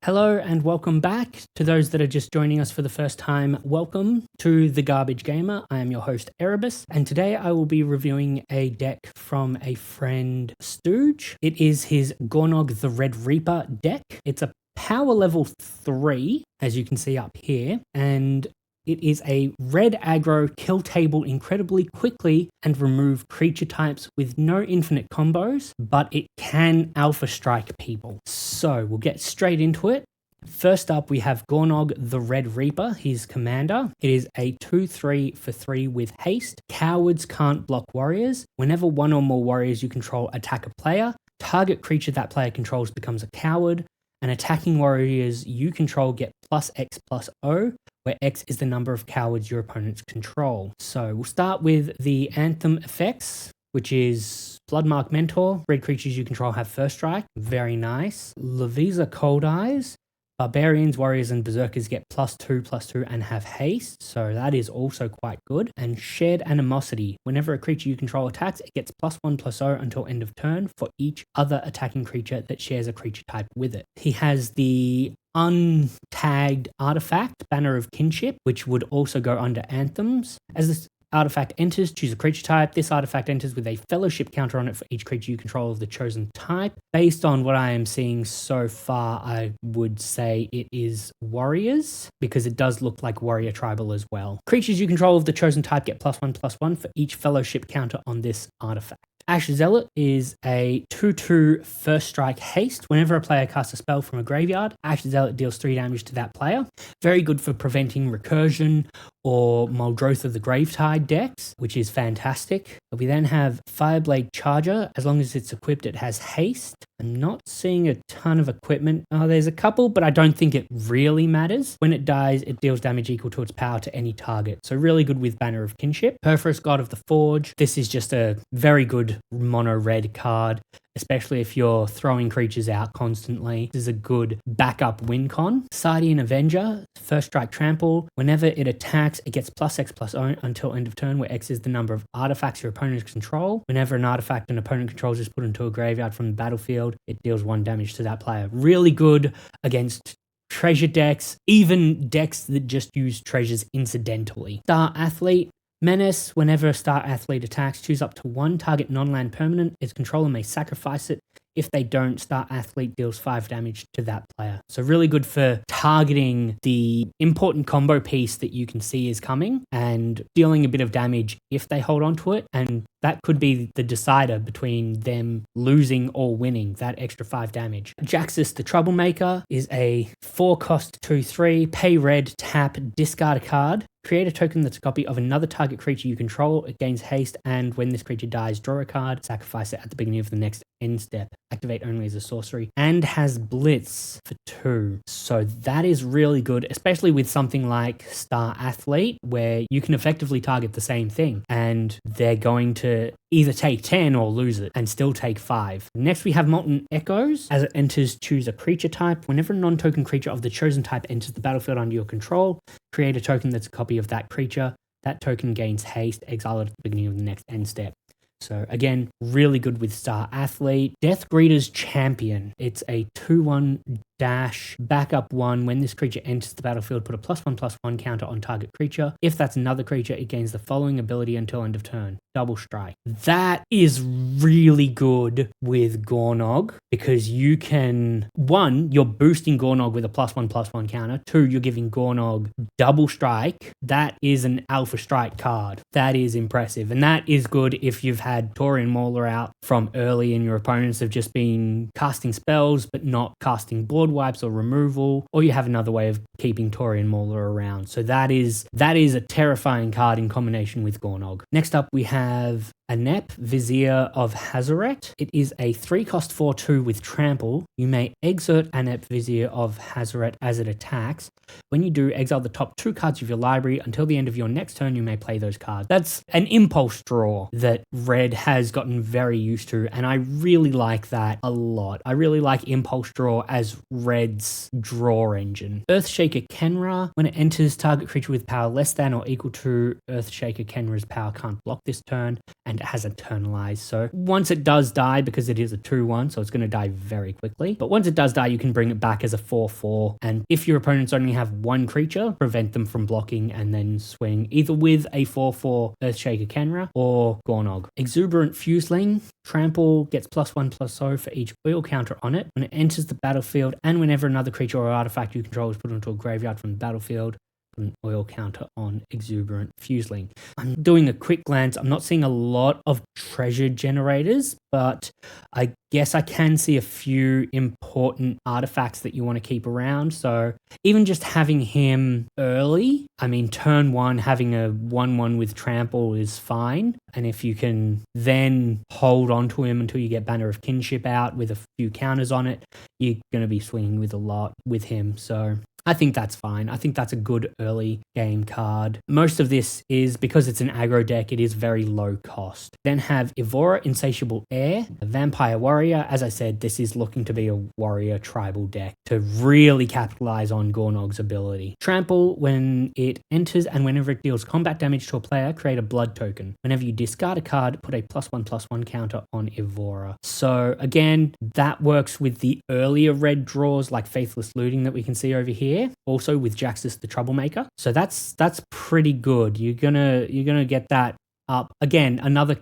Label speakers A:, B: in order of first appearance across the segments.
A: Hello and welcome back. To those that are just joining us for the first time, welcome to The Garbage Gamer. I am your host Erebus, and today I will be reviewing a deck from a friend Stooge. It is his Gornog the Red Reaper deck. It's a power level 3, as you can see up here, and it is a red aggro, kill table incredibly quickly and remove creature types with no infinite combos, but it can alpha strike people. So we'll get straight into it. First up, we have Gornog the Red Reaper, his commander. It is a 2/3 for 3 with haste. Cowards can't block warriors. Whenever one or more warriors you control attack a player, target creature that player controls becomes a coward, and attacking warriors you control get +X+O, where X is the number of cowards your opponents control. So we'll start with the Anthem effects, which is Bloodmark Mentor. Red creatures you control have first strike. Very nice. Lavisa Cold Eyes. Barbarians, warriors, and berserkers get +2/+2 and have haste, so that is also quite good. And Shared Animosity. Whenever a creature you control attacks, it gets +1/+0 until end of turn for each other attacking creature that shares a creature type with it. He has the untagged artifact, Banner of Kinship, which would also go under Anthems. As this artifact enters, choose a creature type. This artifact enters with a fellowship counter on it for each creature you control of the chosen type. Based on what I am seeing so far, I would say it is warriors, because it does look like warrior tribal as well. Creatures you control of the chosen type get +1/+1 for each fellowship counter on this artifact. Ash Zealot is a 2/2 first strike haste. Whenever a player casts a spell from a graveyard, Ash Zealot deals 3 damage to that player. Very good for preventing recursion or Muldrotha of the Gravetide decks, which is fantastic. We then have Fireblade Charger. As long as it's equipped, it has haste. I'm not seeing a ton of equipment. There's a couple, but I don't think it really matters. When it dies, it deals damage equal to its power to any target. So really good with Banner of Kinship. Perforous God of the Forge. This is just a very good mono red card, especially if you're throwing creatures out constantly. This is a good backup win con. Sardian Avenger, first strike trample. Whenever it attacks, it gets +X+O until end of turn, where X is the number of artifacts your opponents control. Whenever an artifact an opponent controls is put into a graveyard from the battlefield, it deals 1 damage to that player. Really good against treasure decks, even decks that just use treasures incidentally. Star Athlete. Menace. Whenever a Star Athlete attacks, choose up to 1 target non-land permanent. Its controller may sacrifice it. If they don't, Star Athlete deals 5 damage to that player. So really good for targeting the important combo piece that you can see is coming and dealing a bit of damage if they hold on to it. And that could be the decider between them losing or winning, that extra 5 damage. Jaxus the Troublemaker is a 4-cost 2/3, pay red, tap, discard a card. Create a token that's a copy of another target creature you control. It gains haste, and when this creature dies, draw a card, sacrifice it at the beginning of the next end step. Activate only as a sorcery, and has Blitz for 2. So that is really good, especially with something like Star Athlete, where you can effectively target the same thing, and they're going to either take 10 or lose it and still take 5. Next, we have Molten Echoes. As it enters, choose a creature type. Whenever a non-token creature of the chosen type enters the battlefield under your control, create a token that's a copy of that creature. That token gains haste, exile it at the beginning of the next end step. So again, really good with Star Athlete. Death Greeter's Champion. It's a 2/1 dash backup 1. When this creature enters the battlefield, put a +1/+1 counter on target creature. If that's another creature, it gains the following ability until end of turn. Double strike. That is really good with Gornog, because you can, 1, you're boosting Gornog with a +1/+1 counter. 2, you're giving Gornog double strike. That is an alpha strike card. That is impressive. And that is good if you've had Taurian Mauler out from early and your opponents have just been casting spells but not casting board wipes or removal, or you have another way of keeping Taurian Mauler around. So that is a terrifying card in combination with Gornog. Next up, we have Anep, Vizier of Hazoret. It is a 3-cost 4/2 with trample. You may exert Anep, Vizier of Hazoret as it attacks. When you do, exile the top 2 cards of your library. Until the end of your next turn, you may play those cards. That's an impulse draw that Red has gotten very used to, and I really like that a lot. I really like impulse draw as Red's draw engine. Earthshaker Kenra. When it enters, target creature with power less than or equal to Earthshaker Kenra's power can't block this turn. and it has Eternalize. So once it does die, because it is a 2/1, so it's going to die very quickly. But once it does die, you can bring it back as a 4/4. And if your opponents only have one creature, prevent them from blocking and then swing either with a 4/4 Earthshaker Kenra or Gornog. Exuberant Fuseling. Trample gets +1/+0 for each oil counter on it when it enters the battlefield, and whenever another creature or artifact you control is put into a graveyard from the battlefield, put an oil counter on Exuberant Fuseling. I'm doing a quick glance. I'm not seeing a lot of treasure generators, but I guess I can see a few important artifacts that you want to keep around. So even just having him early, I mean, turn 1, having a 1/1 with trample is fine. And if you can then hold on to him until you get Banner of Kinship out with a few counters on it, you're going to be swinging with a lot with him. So I think that's fine. I think that's a good early game card. Most of this is, because it's an aggro deck, it is very low cost. Then have Evora, Insatiable Air, a Vampire Warrior. As I said, this is looking to be a warrior tribal deck to really capitalize on Gornog's ability. Trample, when it enters and whenever it deals combat damage to a player, create a blood token. Whenever you discard a card, put a +1/+1 counter on Evora. So again, that works with the earlier red draws like Faithless Looting that we can see over here. Also with Jaxus the Troublemaker. So that's pretty good. You're gonna get that up. Again, another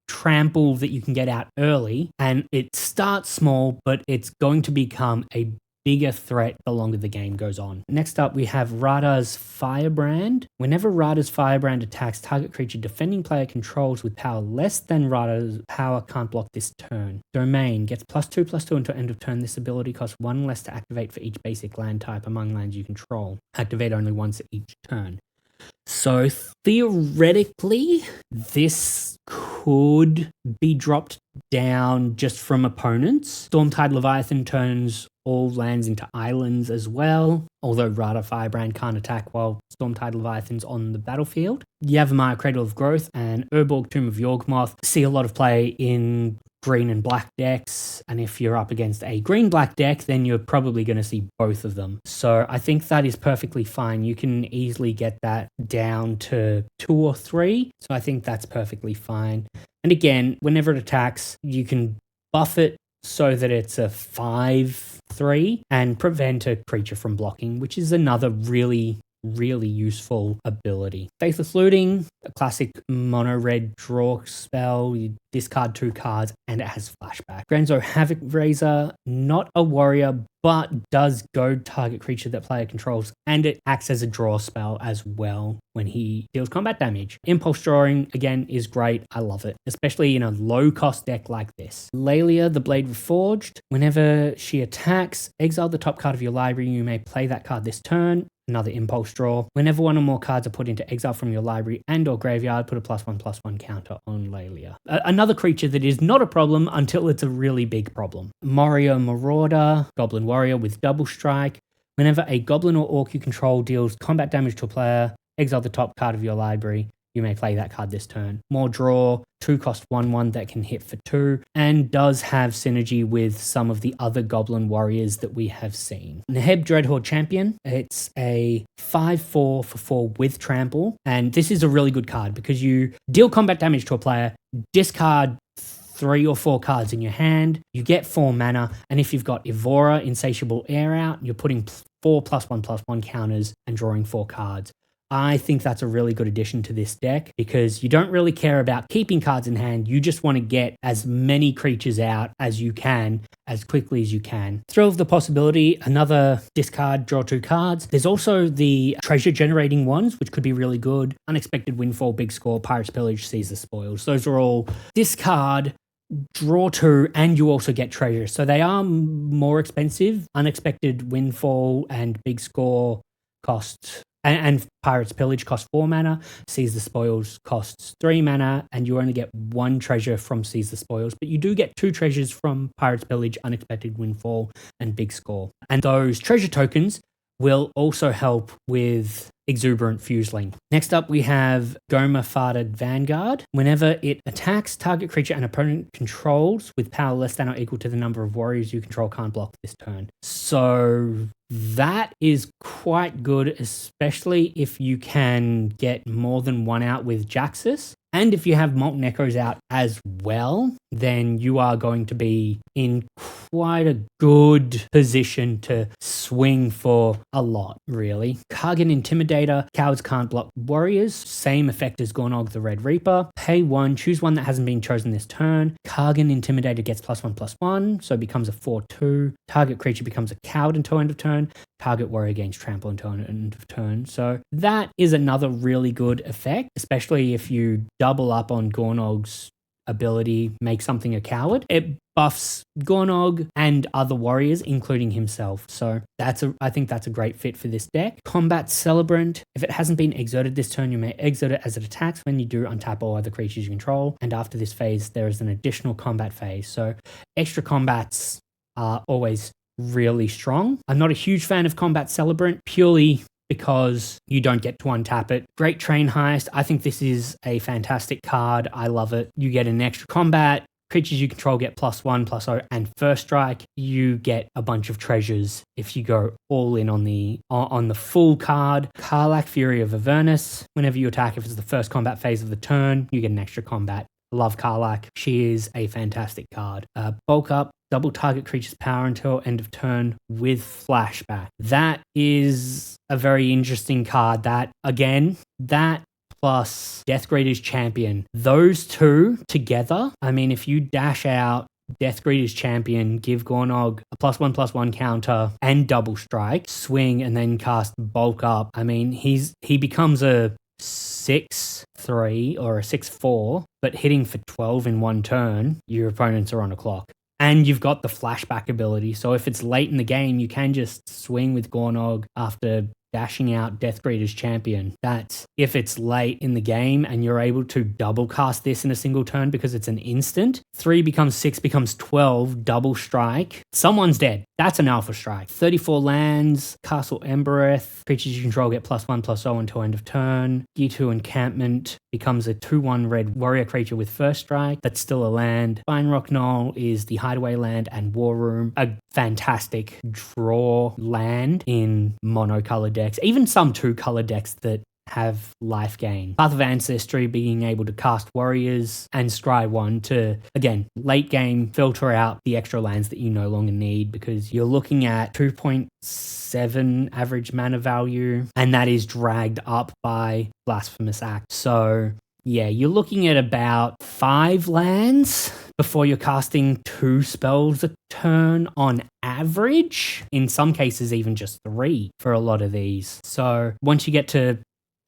A: trample that you can get out early, and it starts small, but it's going to become a bigger threat the longer the game goes on. Next up, we have Rada's Firebrand. Whenever Rada's Firebrand attacks, target creature defending player controls with power less than Rada's power can't block this turn. Domain gets +2/+2 until end of turn. This ability costs 1 less to activate for each basic land type among lands you control. Activate only once each turn. So theoretically, this could be dropped down just from opponents. Stormtide Leviathan turns all lands into islands as well, although Rada Firebrand can't attack while Stormtide Leviathan's on the battlefield. Yavimaya, Cradle of Growth, and Urborg, Tomb of Yawgmoth see a lot of play in green and black decks, and if you're up against a green-black deck, then you're probably going to see both of them. So I think that is perfectly fine. You can easily get that down to 2 or 3, so I think that's perfectly fine. And again, whenever it attacks, you can buff it so that it's a 5/3 and prevent a creature from blocking, which is another really useful ability. Faithless Looting, a classic mono red draw spell. You discard 2 cards and it has flashback. Granzo Havoc Razor, not a warrior, but does goad target creature that player controls, and it acts as a draw spell as well when he deals combat damage. Impulse Drawing, again, is great. I love it, especially in a low-cost deck like this. Lelia, the Blade Reforged. Whenever she attacks, exile the top card of your library. You may play that card this turn. Another impulse draw. Whenever 1 or more cards are put into exile from your library and or graveyard, put a +1/+1 counter on Lelia. Another creature that is not a problem until it's a really big problem. Morio Marauder, Goblin Warrior with Double Strike. Whenever a goblin or orc you control deals combat damage to a player, exile the top card of your library. You may play that card this turn. More draw, 2 cost 1/1 that can hit for 2, and does have synergy with some of the other Goblin Warriors that we have seen. Neheb Dreadhorde Champion, it's a 5/4 for 4 with Trample, and this is a really good card because you deal combat damage to a player, discard 3 or 4 cards in your hand, you get 4 mana, and if you've got Evora, Insatiable Air out, you're putting 4 +1/+1 counters and drawing 4 cards. I think that's a really good addition to this deck because you don't really care about keeping cards in hand. You just want to get as many creatures out as you can, as quickly as you can. Thrill of the Possibility, another discard, draw 2 cards. There's also the treasure generating ones, which could be really good. Unexpected Windfall, Big Score, Pirate's Pillage, Seize the Spoils. Those are all discard, draw 2, and you also get treasure. So they are more expensive. Unexpected Windfall and Big Score cost and Pirate's Pillage costs 4 mana, Seize the Spoils costs 3 mana, and you only get 1 treasure from Seize the Spoils, but you do get 2 treasures from Pirate's Pillage, Unexpected Windfall, and Big Score. And those treasure tokens will also help with Exuberant Fuseling. Next up, we have Goma Farted Vanguard. Whenever it attacks, target creature an opponent controls with power less than or equal to the number of warriors you control can't block this turn. So that is quite good, especially if you can get more than 1 out with Jaxus. And if you have Molten Echoes out as well, then you are going to be in quite a good position to swing for a lot, really. Kargan Intimidator. Cowards can't block warriors. Same effect as Gornog the Red Reaper. Pay 1, choose one that hasn't been chosen this turn. Kargan Intimidator gets +1/+1, so it becomes a 4/2. Target creature becomes a coward until end of turn. Target warrior gains trample until end of turn. So that is another really good effect, especially if you double up on Gornog's ability, make something a coward. It buffs Gornog and other warriors, including himself. So I think that's a great fit for this deck. Combat Celebrant. If it hasn't been exerted this turn, you may exert it as it attacks. When you do, untap all other creatures you control. And after this phase, there is an additional combat phase. So extra combats are always really strong. I'm not a huge fan of Combat Celebrant, purely because you don't get to untap it. Great Train Heist. I think this is a fantastic card. I love it. You get an extra combat. Creatures you control get +1/+0, and first strike. You get a bunch of treasures if you go all in on the full card. Karlach, Fury of Avernus. Whenever you attack, if it's the first combat phase of the turn, you get an extra combat. Love Karlach. She is a fantastic card. Bulk Up. Double target creature's power until end of turn with flashback. That is a very interesting card. That plus Deathgreater's Champion. Those two together, I mean, if you dash out Deathgreater's Champion, give Gornog a +1/+1 counter and double strike, swing, and then cast Bulk Up, I mean, he becomes a 6/3 or a 6/4, but hitting for 12 in one turn, your opponents are on a clock. And you've got the flashback ability, so if it's late in the game, you can just swing with Gornog after dashing out Deathgreater's Champion. That's if it's late in the game and you're able to double cast this in a single turn because it's an instant. 3 becomes 6, becomes 12, double strike. Someone's dead. That's an alpha strike. 34 lands, Castle Embereth. Creatures you control get +1/+0 until end of turn. Gear 2 Encampment becomes a 2/1 red warrior creature with first strike. That's still a land. Fine Rock Knoll is the hideaway land, and War Room, a fantastic draw land in monocolored decks, even some two-color decks that have life gain. Path of Ancestry, being able to cast warriors, and Scry 1 to, again, late game, filter out the extra lands that you no longer need, because you're looking at 2.7 average mana value, and that is dragged up by Blasphemous Act. So yeah, you're looking at about 5 lands before you're casting 2 spells a turn on average. In some cases, even just 3 for a lot of these. So once you get to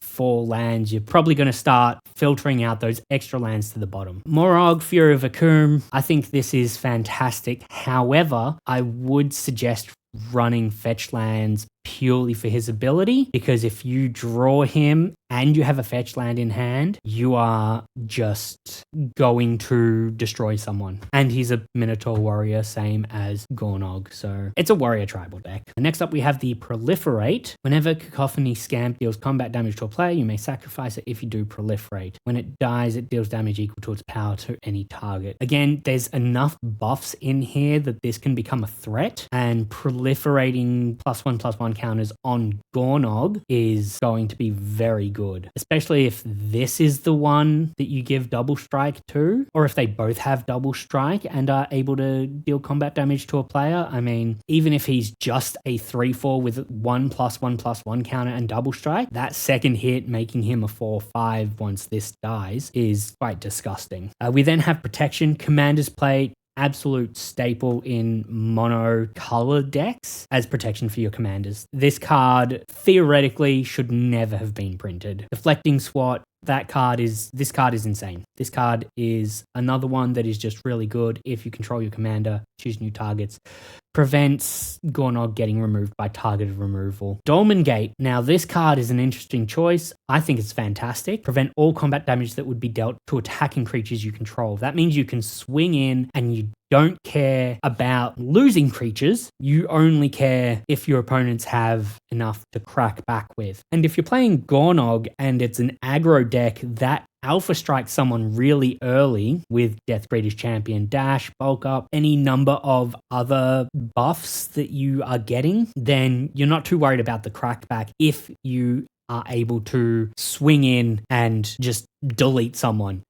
A: 4 lands, you're probably going to start filtering out those extra lands to the bottom. Morog, Fury of Akum. I think this is fantastic. However, I would suggest running fetch lands purely for his ability, because if you draw him and you have a fetch land in hand, you are just going to destroy someone. And he's a Minotaur warrior, same as Gornog, so it's a warrior tribal deck. Next up, we have the Proliferate. Whenever Cacophony Scamp deals combat damage to a player, you may sacrifice it. If you do Proliferate, when it dies, it deals damage equal to its power to any target. Again, there's enough buffs in here that this can become a threat, and proliferating +1/+1 counters on Gornog is going to be very good, especially if this is the one that you give double strike to, or if they both have double strike and are able to deal combat damage to a player. I mean, even if he's just a 3/4 with 1/+1/+1 counter and double strike, that second hit making him a 4/5 once this dies is quite disgusting. We then have Protection, Commander's Plate, absolute staple in mono-color decks as protection for your commanders. This card theoretically should never have been printed. Deflecting Swat, this card is insane. This card is another one that is just really good if you control your commander, choose new targets. Prevents Gornog getting removed by targeted removal. Dolmen Gate. Now, this card is an interesting choice. I think it's fantastic. Prevent all combat damage that would be dealt to attacking creatures you control. That means you can swing in and you don't care about losing creatures. You only care if your opponents have enough to crack back with. And if you're playing Gornog and it's an aggro deck that alpha strike someone really early with Deathgreater's Champion, dash, bulk up, any number of other buffs that you are getting, then you're not too worried about the crackback if you are able to swing in and just delete someone.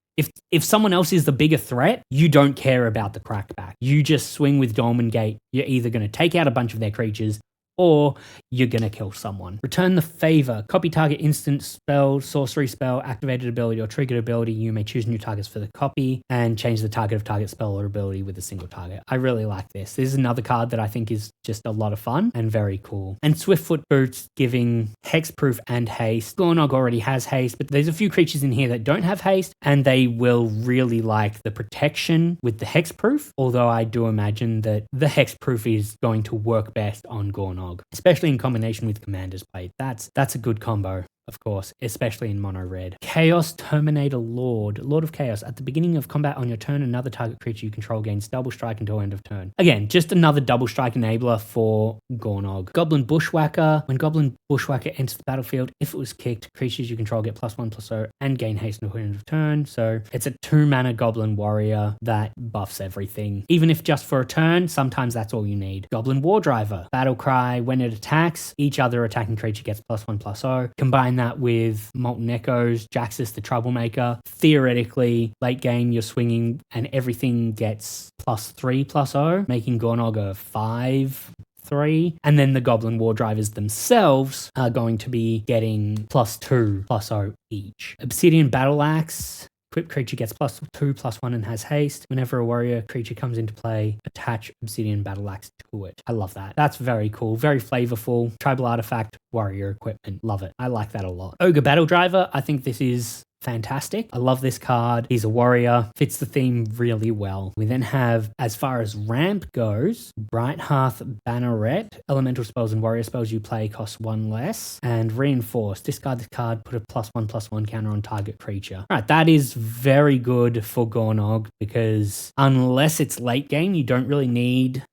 A: If someone else is the bigger threat, you don't care about the crackback. You just swing with Dolmen Gate. You're either going to take out a bunch of their creatures or you're going to kill someone. Return the favor. Copy target instant spell, sorcery spell, activated ability, or triggered ability. You may choose new targets for the copy and change the target of target spell or ability with a single target. I really like this. This is another card that I think is just a lot of fun and very cool. And Swiftfoot Boots giving hexproof and haste. Gornog already has haste, but there's a few creatures in here that don't have haste, and they will really like the protection with the hexproof, although I do imagine that the hexproof is going to work best on Gornog, especially in combination with Commander's Blade. That's a good combo, of course, especially in mono red. Chaos Terminator Lord of Chaos. At the beginning of combat on your turn, another target creature you control gains double strike until end of turn. Again, just another double strike enabler for Gornog. Goblin Bushwhacker. When Goblin Bushwhacker enters the battlefield, if it was kicked, creatures you control get +1/+0 and gain haste until end of turn. So it's a 2-mana Goblin Warrior that buffs everything. Even if just for a turn, sometimes that's all you need. Goblin War Driver. Battle Cry. When it attacks, each other attacking creature gets +1/+0. Combine that with Molten Echoes, Jaxus the Troublemaker. Theoretically, late game, you're swinging and everything gets +3/+0, making Gornog a 5/3. And then the Goblin War Drivers themselves are going to be getting +2/+0 each. Obsidian Battle Axe. Equipped creature gets +2/+1 and has haste. Whenever a warrior creature comes into play, attach Obsidian Battle Axe to it. I love that. That's very cool. Very flavorful. Tribal artifact, warrior equipment. Love it. I like that a lot. Ogre Battle Driver. I think this is fantastic. I love this card. He's a warrior. Fits the theme really well. We then have, as far as ramp goes, Bright Hearth Banneret. Elemental spells and warrior spells you play cost 1 less. And Reinforce. Discard this card, put a +1/+1 counter on target creature. All right, that is very good for Gornog because unless it's late game, you don't really need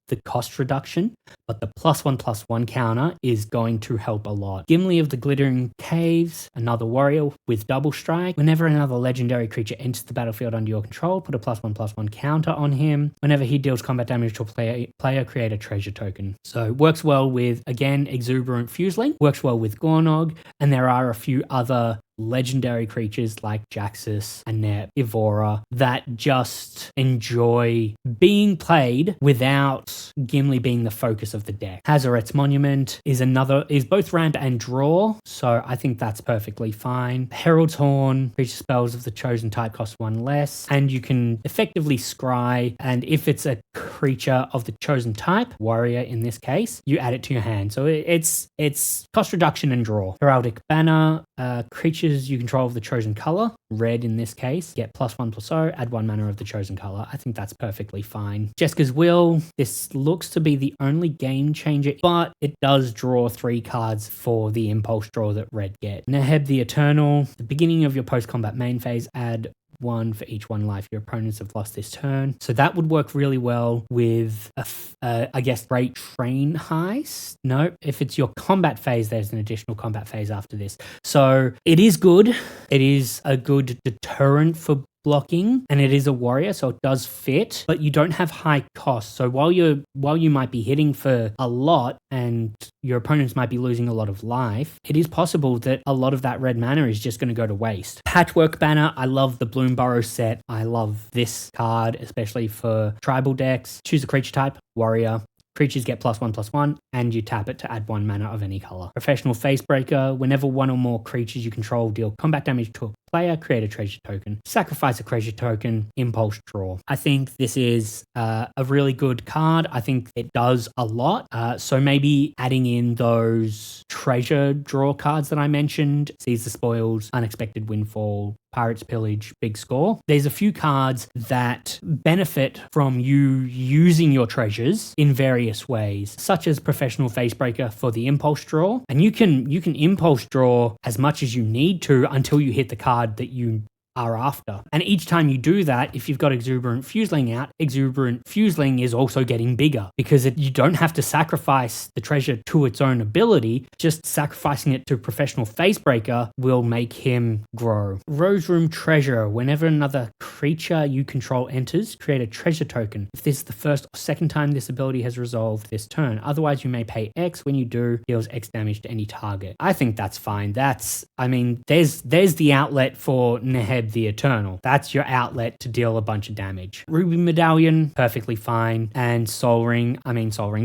A: the cost reduction, but the +1/+1 counter is going to help a lot. Gimli of the Glittering Caves, another warrior with double strike. Whenever another legendary creature enters the battlefield under your control, put a +1/+1 counter on him. Whenever he deals combat damage to a player, create a treasure token. So works well with, again, Exuberant Fuseling, works well with Gornog, and there are a few other legendary creatures like Jaxus, Anep, Evora that just enjoy being played without Gimli being the focus of the deck. Hazoret's Monument is both ramp and draw, so I think that's perfectly fine. Herald's Horn, creature spells of the chosen type cost 1 less, and you can effectively scry, and if it's a creature of the chosen type, warrior in this case, you add it to your hand. So it's cost reduction and draw. Heraldic Banner, creatures you control of the chosen color, red in this case, get +1/+0, add 1 mana of the chosen color. I think that's perfectly fine. Jessica's Will, this looks to be the only game changer, but it does draw 3 cards for the impulse draw that red get. Neheb the Eternal, the beginning of your post-combat main phase, add 1 for each 1 life your opponents have lost this turn. So that would work really well with, I guess, Great Train Heist. No, if it's your combat phase, there's an additional combat phase after this. So it is good. It is a good deterrent for blocking, and it is a warrior, so it does fit, but you don't have high costs. So while you might be hitting for a lot and your opponents might be losing a lot of life, it is possible that a lot of that red mana is just going to go to waste. Patchwork Banner, I love the Bloomburrow set. I love this card, especially for tribal decks. Choose a creature type, warrior. Creatures get +1/+1, and you tap it to add 1 mana of any color. Professional Facebreaker, whenever 1 or more creatures you control deal combat damage to a player, create a treasure token. Sacrifice a treasure token, impulse draw. I think this is a really good card. I think it does a lot. So maybe adding in those treasure draw cards that I mentioned, Seize the Spoils, Unexpected Windfall, Pirate's Pillage, Big Score. There's a few cards that benefit from you using your treasures in various ways, such as Professional Facebreaker for the impulse draw. And you can impulse draw as much as you need to until you hit the card that you are after. And each time you do that, if you've got Exuberant Fuseling out, Exuberant Fuseling is also getting bigger because you don't have to sacrifice the treasure to its own ability. Just sacrificing it to Professional Facebreaker will make him grow. Rose Room Treasure. Whenever another creature you control enters, create a treasure token. If this is the first or second time this ability has resolved this turn. Otherwise, you may pay X. When you do, deals X damage to any target. I think that's fine. There's the outlet for Neheb the Eternal. That's your outlet to deal a bunch of damage. Ruby Medallion, perfectly fine. And Soul Ring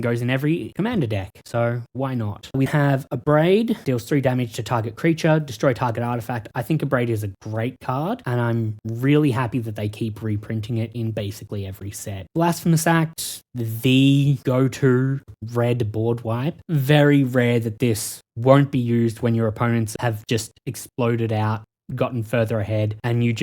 A: goes in every commander deck, so why not? We have Abrade, deals 3 damage to target creature, destroy target artifact. I think Abrade is a great card, and I'm really happy that they keep reprinting it in basically every set. Blasphemous Act, the go-to red board wipe. Very rare that this won't be used when your opponents have just exploded out, gotten further ahead, and you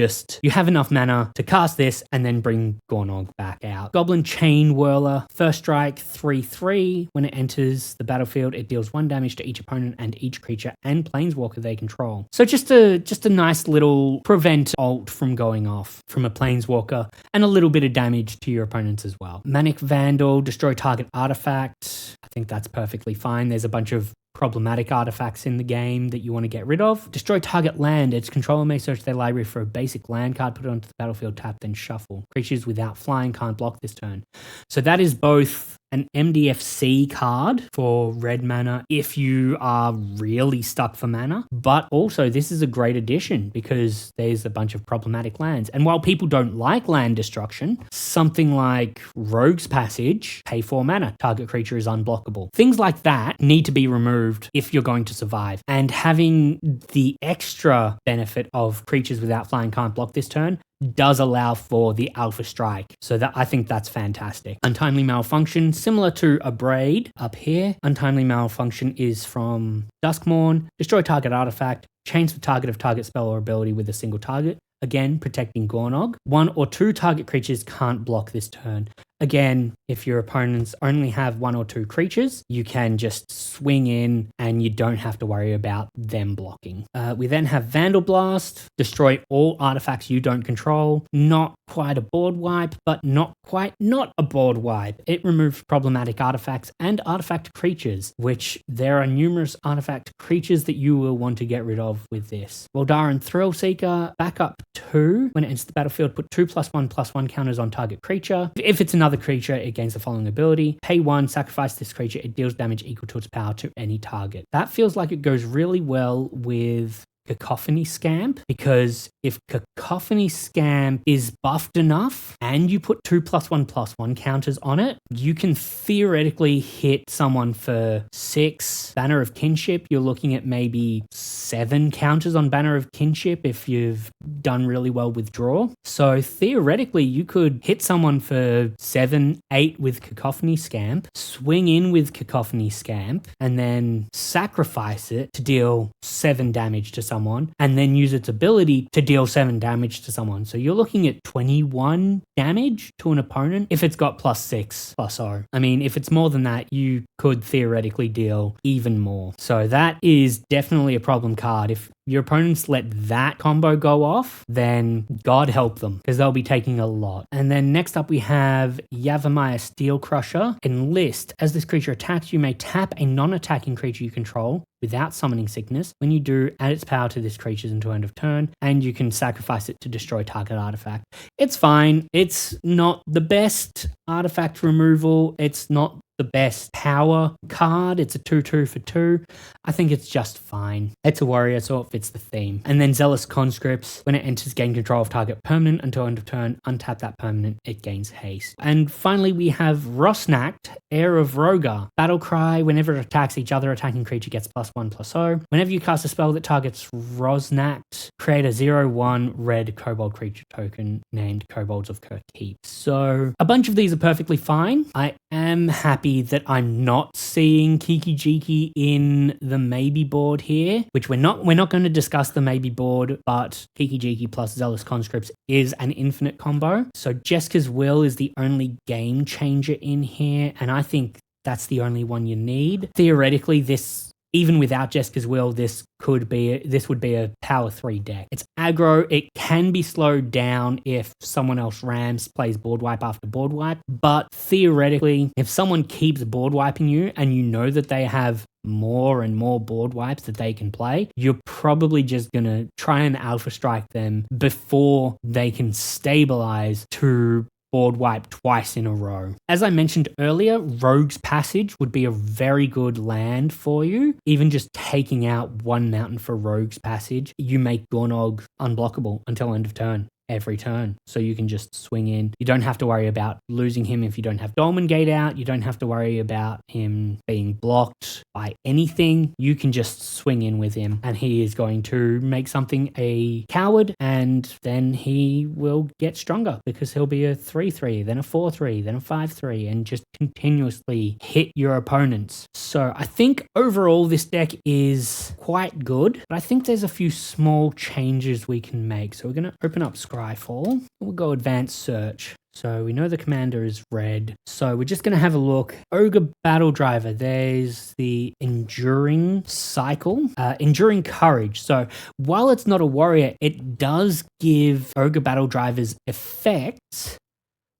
A: have enough mana to cast this and then bring Gornog back out. Goblin Chain Whirler, first strike, 3/3. When it enters the battlefield, it deals 1 damage to each opponent and each creature and planeswalker they control. So just a nice little prevent ult from going off from a planeswalker and a little bit of damage to your opponents as well. Manic Vandal, destroy target artifact. I think that's perfectly fine. There's a bunch of problematic artifacts in the game that you want to get rid of. Destroy target land. Its controller may search their library for a basic land card, put it onto the battlefield, tap, then shuffle. Creatures without flying can't block this turn. So that is both an MDFC card for red mana if you are really stuck for mana, but also this is a great addition because there's a bunch of problematic lands. And while people don't like land destruction, something like Rogue's Passage, pay 4 mana, target creature is unblockable. Things like that need to be removed if you're going to survive. And having the extra benefit of creatures without flying can't block this turn does allow for the Alpha Strike. So that I think that's fantastic. Untimely Malfunction, similar to Abrade up here. Untimely Malfunction is from Duskmourn. Destroy target artifact. Change the target of target spell or ability with a single target. Again, protecting Gornog. 1 or 2 target creatures can't block this turn. Again, if your opponents only have 1 or 2 creatures, you can just swing in and you don't have to worry about them blocking. We then have Vandal Blast, destroy all artifacts you don't control. Not quite a board wipe, but not quite not a board wipe. It removes problematic artifacts and artifact creatures, which there are numerous artifact creatures that you will want to get rid of with this. Waldaran Thrillseeker, backup 2. When it enters the battlefield, put 2/1/1 counters on target creature. If it's another creature, it gains the following ability. Pay 1, sacrifice this creature. It deals damage equal to its power to any target. That feels like it goes really well with Cacophony Scamp, because if Cacophony Scamp is buffed enough and you put 2/1/1 counters on it, you can theoretically hit someone for 6. Banner of Kinship, you're looking at maybe 7 counters on Banner of Kinship if you've done really well with draw. So theoretically, you could hit someone for 7, 8 with Cacophony Scamp, swing in with Cacophony Scamp, and then sacrifice it to deal 7 damage to someone, and then use its ability to deal 7 damage to someone. So you're looking at 21 damage to an opponent if it's got +6/+0. I mean, if it's more than that, you could theoretically deal even more. So that is definitely a problem card. If your opponents let that combo go off, then God help them, because they'll be taking a lot. And then next up we have Yavimaya Steel Crusher. Enlist. As this creature attacks, you may tap a non-attacking creature you control without summoning sickness. When you do, add its power to this creature's until end of turn, and you can sacrifice it to destroy target artifact. It's fine. It's not the best artifact removal. It's not the best power card. It's a 2/2 for 2. I think it's just fine. It's a warrior, so it fits the theme. And then Zealous Conscripts. When it enters, gain control of target permanent until end of turn. Untap that permanent, it gains haste. And finally, we have Rosnacht, Heir of Rogar. Battle Cry. Whenever it attacks, each other attacking creature gets +1/+0. Whenever you cast a spell that targets Rosnacht, create a 0/1 red kobold creature token named Kobolds of Kirkeep. So a bunch of these are perfectly fine. I am happy that I'm not seeing Kiki Jiki in the maybe board here, which we're not going to discuss the maybe board, but Kiki Jiki plus Zealous Conscripts is an infinite combo. So Jeska's Will is the only game changer in here, and I think that's the only one you need. Theoretically, this even without Jeska's Will, this would be a power 3 deck. It's aggro. It can be slowed down if someone else rams, plays board wipe after board wipe. But theoretically, if someone keeps board wiping you and you know that they have more and more board wipes that they can play, you're probably just going to try and alpha strike them before they can stabilize to board wipe twice in a row. As I mentioned earlier, Rogue's Passage would be a very good land for you. Even just taking out one mountain for Rogue's Passage, you make Gornog unblockable until end of turn. Every turn, so you can just swing in. You don't have to worry about losing him if you don't have Dolmen Gate out. You don't have to worry about him being blocked by anything. You can just swing in with him, and he is going to make something a coward, and then he will get stronger because he'll be a 3/3, then a 4/3, then a 5/3, and just continuously hit your opponents. So I think overall this deck is quite good, but I think there's a few small changes we can make. So we're going to open up Scryfall. We'll go Advanced Search. So we know the commander is red. So we're just going to have a look. Ogre Battle Driver. There's the Enduring Cycle. Enduring Courage. So while it's not a warrior, it does give Ogre Battle Drivers effects.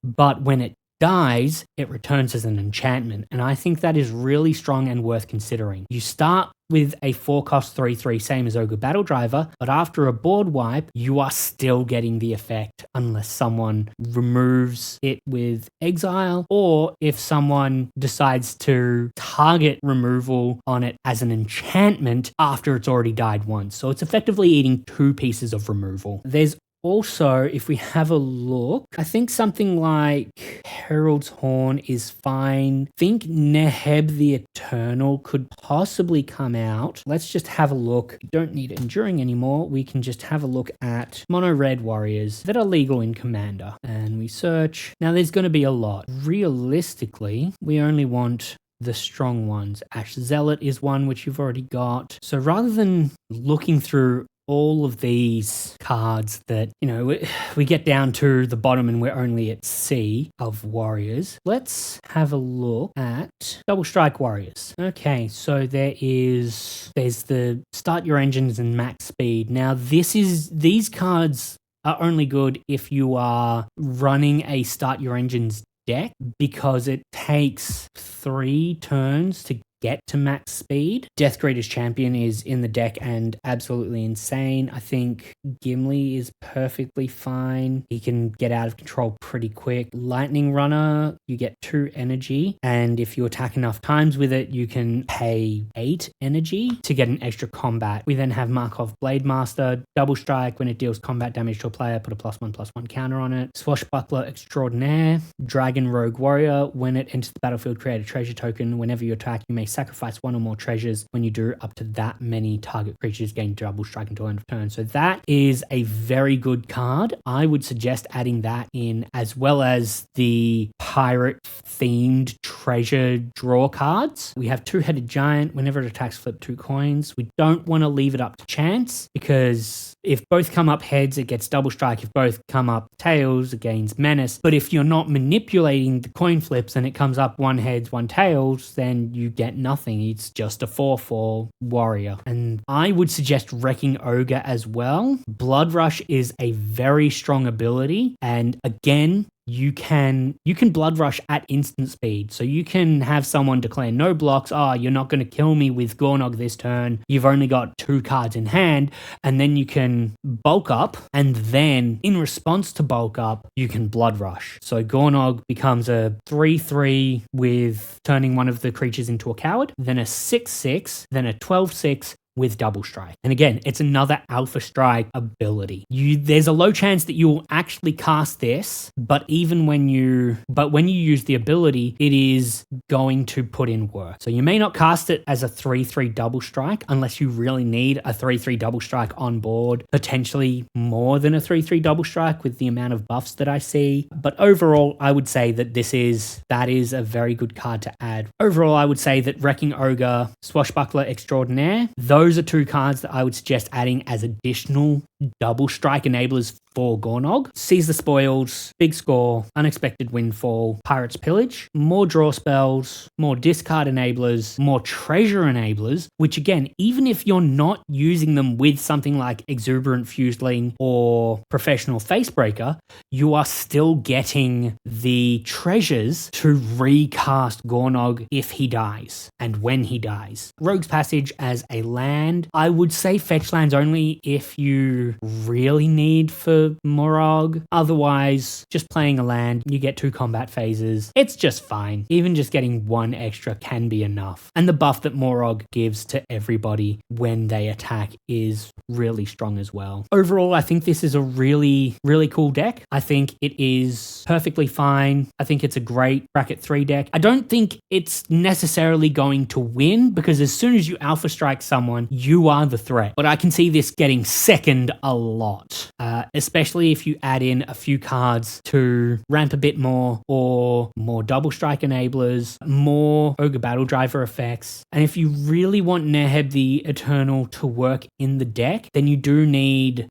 A: But when it dies, it returns as an enchantment. And I think that is really strong and worth considering. You start with a 4-cost 3/3, same as Ogre Battle Driver, but after a board wipe, you are still getting the effect unless someone removes it with exile, or if someone decides to target removal on it as an enchantment after it's already died once. So it's effectively eating 2 pieces of removal. There's also, if we have a look, I think something like Herald's Horn is fine. I think Neheb the Eternal could possibly come out. Let's just have a look. We don't need Enduring anymore. We can just have a look at mono red warriors that are legal in Commander. And we search. Now there's going to be a lot. Realistically, we only want the strong ones. Ash Zealot is one which you've already got. So rather than looking through all of these cards that, you know, we get down to the bottom and we're only at C of warriors, let's have a look at Double Strike Warriors. Okay, so there's the Start Your Engines and Max Speed. Now these cards are only good if you are running a Start Your Engines deck, because it takes 3 turns to get to max speed. Death Greeter's Champion is in the deck and absolutely insane. I think Gimli is perfectly fine. He can get out of control pretty quick. Lightning Runner, you get 2 energy, and if you attack enough times with it, you can pay 8 energy to get an extra combat. We then have Markov Blade Master. Double Strike, when it deals combat damage to a player, put a +1/+1 counter on it. Swashbuckler Extraordinaire. Dragon Rogue Warrior, when it enters the battlefield, create a treasure token. Whenever you attack, you may sacrifice 1 or more treasures. When you do, up to that many target creatures gain double strike until end of turn. So that is a very good card. I would suggest adding that in, as well as the pirate themed treasure draw cards. We have Two-Headed Giant. Whenever it attacks, flip 2 coins. We don't want to leave it up to chance, because if both come up heads, it gets double strike. If both come up tails, it gains menace. But if you're not manipulating the coin flips and it comes up 1 heads, 1 tails, then you get nothing. It's just a 4/4 warrior. And I would suggest Wrecking Ogre as well. Blood Rush is a very strong ability, and again, you can blood rush at instant speed. So you can have someone declare no blocks. Oh, you're not going to kill me with Gornog this turn. You've only got 2 cards in hand, and then you can bulk up, and then in response to bulk up, you can blood rush. So Gornog becomes a 3/3 with turning one of the creatures into a coward, then a 6/6, then a 12/6, with double strike. And again, it's another alpha strike ability. There's a low chance that you will actually cast this, but when you use the ability, it is going to put in work. So you may not cast it as a 3/3 double strike unless you really need a 3/3 double strike on board, potentially more than a 3/3 double strike with the amount of buffs that I see. But overall, I would say that that is a very good card to add. Overall, I would say that Wrecking Ogre, Swashbuckler Extraordinaire, those those are two cards that I would suggest adding as additional double strike enablers for Gornog. Seize the Spoils, Big Score, Unexpected Windfall, Pirate's Pillage, more draw spells, more discard enablers, more treasure enablers, which again, even if you're not using them with something like Exuberant Fuseling or Professional Facebreaker, you are still getting the treasures to recast Gornog if he dies and when he dies. Rogue's Passage as a land, I would say fetch lands only if you really need for Morog. Otherwise, just playing a land, you get 2 combat phases. It's just fine. Even just getting 1 extra can be enough. And the buff that Morog gives to everybody when they attack is really strong as well. Overall, I think this is a really, really cool deck. I think it is perfectly fine. I think it's a great bracket 3 deck. I don't think it's necessarily going to win because as soon as you alpha strike someone, you are the threat. But I can see this getting second a lot, especially if you add in a few cards to ramp a bit more or more double strike enablers, more Ogre Battle Driver effects. And if you really want Neheb the Eternal to work in the deck, then you do need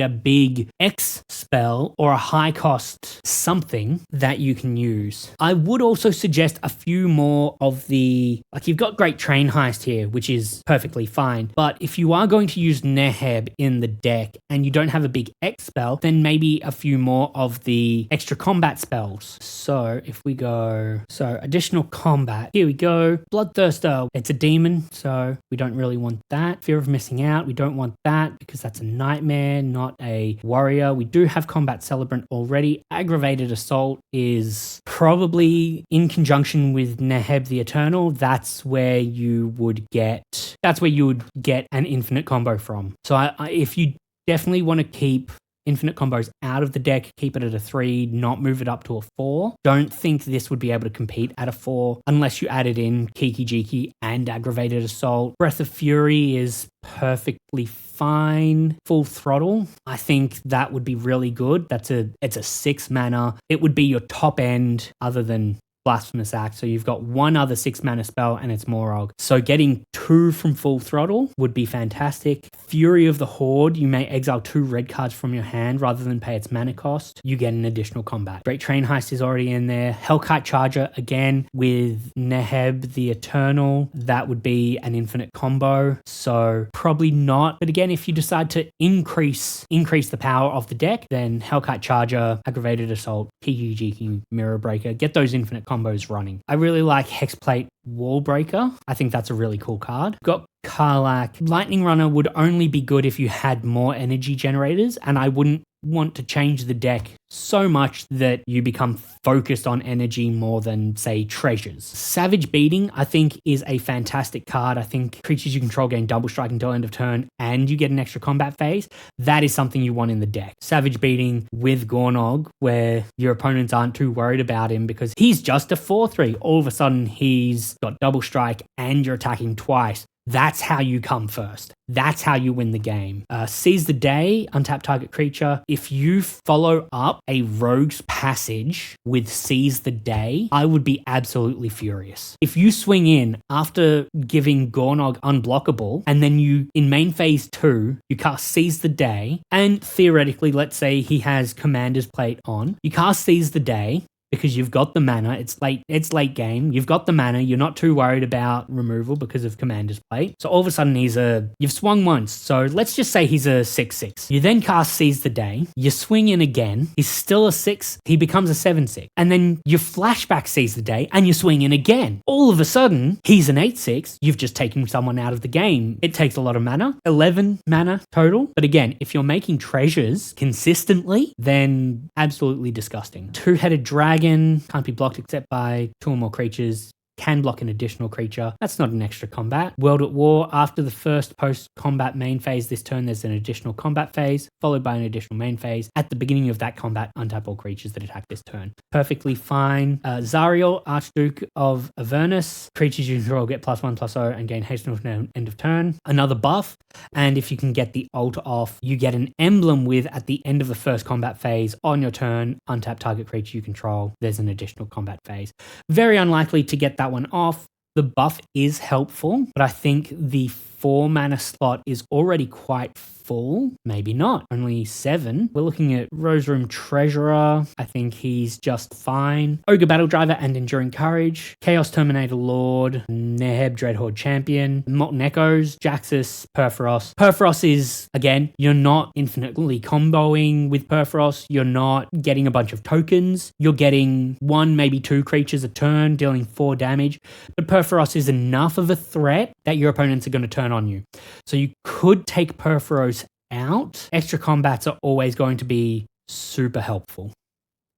A: a big X spell or a high cost something that you can use. I would also suggest a few more of you've got Great Train Heist here, which is perfectly fine. But if you are going to use Neheb in the deck and you don't have a big X spell, then maybe a few more of the extra combat spells. So if we go, additional combat, here we go. Bloodthirster, it's a demon, so we don't really want that. Fear of Missing Out, we don't want that because that's a nightmare, not a warrior. We do have Combat Celebrant already. Aggravated Assault is probably in conjunction with Neheb the Eternal. That's where you would get an infinite combo from. So if you definitely want to keep infinite combos out of the deck, keep it at a 3, not move it up to a 4. Don't think this would be able to compete at a 4 unless you added in Kiki Jiki and Aggravated Assault. Breath of Fury is perfectly fine. Full Throttle, I think that would be really good. It's a 6 mana. It would be your top end other than Blasphemous Act. So you've got 1 other 6 mana spell and it's Morog. So getting 2 from Full Throttle would be fantastic. Fury of the Horde, you may exile 2 red cards from your hand rather than pay its mana cost. You get an additional combat. Great Train Heist is already in there. Hellkite Charger, again, with Neheb the Eternal, that would be an infinite combo. So probably not. But again, if you decide to increase the power of the deck, then Hellkite Charger, Aggravated Assault, Kiki Jiki, Mirror Breaker, get those infinite combos running. I really like Hexplate Wallbreaker. I think that's a really cool card. Got Karlach. Lightning Runner would only be good if you had more energy generators, and I wouldn't want to change the deck so much that you become focused on energy more than, say, treasures. Savage Beating, I think, is a fantastic card. I think creatures you control gain double strike until end of turn and you get an extra combat phase. That is something you want in the deck. Savage Beating with Gornog, where your opponents aren't too worried about him because he's just a 4/3. All of a sudden, he's got double strike and you're attacking twice. That's how you come first. That's how you win the game. Seize the Day, untap target creature. If you follow up a Rogue's Passage with Seize the Day, I would be absolutely furious. If you swing in after giving Gornog unblockable, and then you, in main phase 2, you cast Seize the Day, and theoretically, let's say he has Commander's Plate on, you cast Seize the Day, because you've got the mana, it's late game, you've got the mana, you're not too worried about removal because of Commander's Plate. So all of a sudden you've swung once, so let's just say he's a 6/6. You then cast Seize the Day, you swing in again, he's still a 6, he becomes a 7/6. And then you flashback Seize the Day and you swing in again. All of a sudden, he's an 8/6, you've just taken someone out of the game. It takes a lot of mana, 11 mana total. But again, if you're making treasures consistently, then absolutely disgusting. Two-headed dragon can't be blocked except by 2 or more creatures. Can block an additional creature. That's not an extra combat. World at War, after the first post-combat main phase this turn, there's an additional combat phase, followed by an additional main phase. At the beginning of that combat, untap all creatures that attack this turn. Perfectly fine. Zariel, Archduke of Avernus. Creatures you control get +1/+0 and gain haste until end of turn. Another buff. And if you can get the ult off, you get an emblem with, at the end of the first combat phase, on your turn, untap target creature you control. There's an additional combat phase. Very unlikely to get that one off, the buff is helpful, but I think the 4 mana slot is already quite full. Maybe not. Only 7. We're looking at Rose Room Treasurer. I think he's just fine. Ogre Battle Driver and Enduring Courage. Chaos Terminator Lord. Neheb Dreadhorde Champion. Molten Echoes. Jaxus. Perforos. Perforos is, again, you're not infinitely comboing with Perforos. You're not getting a bunch of tokens. You're getting 1, maybe 2 creatures a turn, dealing 4 damage. But Perforos is enough of a threat that your opponents are going to turn on you. So you could take Perforos out. Extra combats are always going to be super helpful,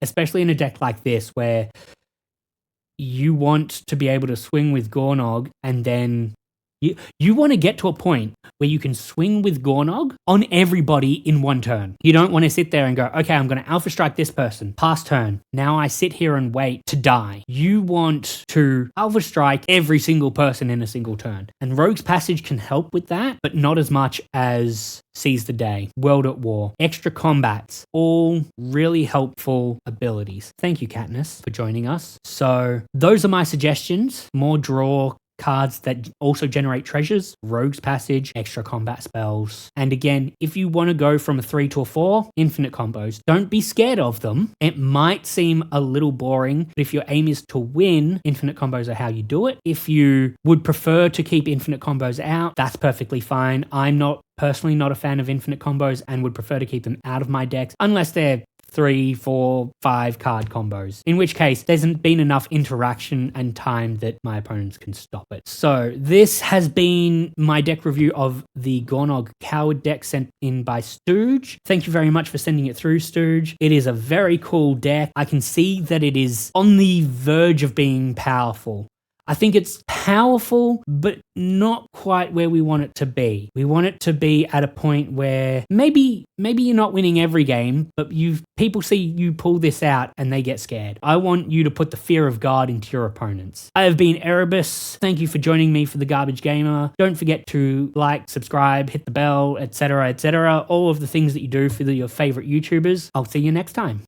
A: especially in a deck like this where you want to be able to swing with Gornog and then you want to get to a point where you can swing with Gornog on everybody in one turn. You don't want to sit there and go, okay, I'm going to Alpha Strike this person. Pass turn. Now I sit here and wait to die. You want to Alpha Strike every single person in a single turn. And Rogue's Passage can help with that, but not as much as Seize the Day, World at War, Extra Combats, all really helpful abilities. Thank you, Katniss, for joining us. So those are my suggestions. More draw cards that also generate treasures, Rogue's Passage, extra combat spells. And again, if you want to go from a 3 to a 4, infinite combos. Don't be scared of them. It might seem a little boring, but if your aim is to win, infinite combos are how you do it. If you would prefer to keep infinite combos out, that's perfectly fine. I'm personally not a fan of infinite combos and would prefer to keep them out of my decks unless they're 3, 4, 5 card combos, in which case there's been enough interaction and time that my opponents can stop it. So this has been my deck review of the Gornog Coward deck sent in by Stooge. Thank you very much for sending it through, Stooge. It is a very cool deck. I can see that it is on the verge of being powerful. I think it's powerful, but not quite where we want it to be. We want it to be at a point where maybe you're not winning every game, but people see you pull this out and they get scared. I want you to put the fear of God into your opponents. I have been Erebus. Thank you for joining me for the Garbage Gamer. Don't forget to like, subscribe, hit the bell, etc., etc. All of the things that you do for your favorite YouTubers. I'll see you next time.